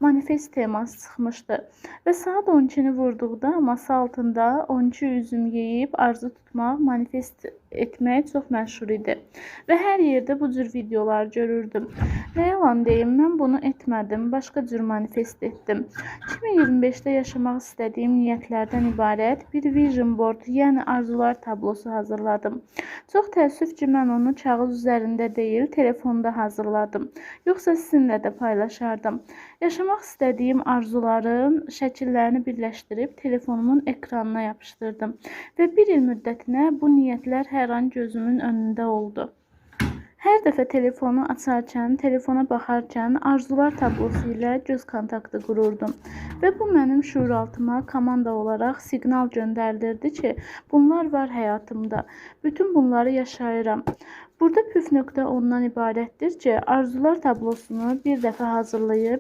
manifest teması çıxmışdı və saat 12-ni vurduqda masa altında 12 üzüm yeyib arzu tutmaq, manifest etmək çox məşhur idi və hər yerdə bu cür videolar görürdüm. Nə yalan deyim, mən bunu etmədim, başqa cür manifest etdim. 2025-də yaşamaq istədiyim niyyətlərdən ibarət bir vision board, yəni arzular tablosu hazırladım. Çox təəssüf ki, mən onu kağız üzərində deyil, telefonda hazırladım. Yoxsa sizinlə də paylaşardım. Yaşamaq istədiyim arzuların şəkillərini birləşdirib telefonumun ekranına yapışdırdım və bir il müddətinə bu niyyətlər hər an gözümün önündə oldu. Hər dəfə telefonu açarkən, telefona baxarkən arzular tablosu ilə göz kontaktı qururdum və bu mənim şuuraltıma komanda olaraq siqnal göndərilirdi ki, bunlar var həyatımda, bütün bunları yaşayıram. Burada püf nöqtə ondan ibarətdir ki, arzular tablosunu bir dəfə hazırlayıb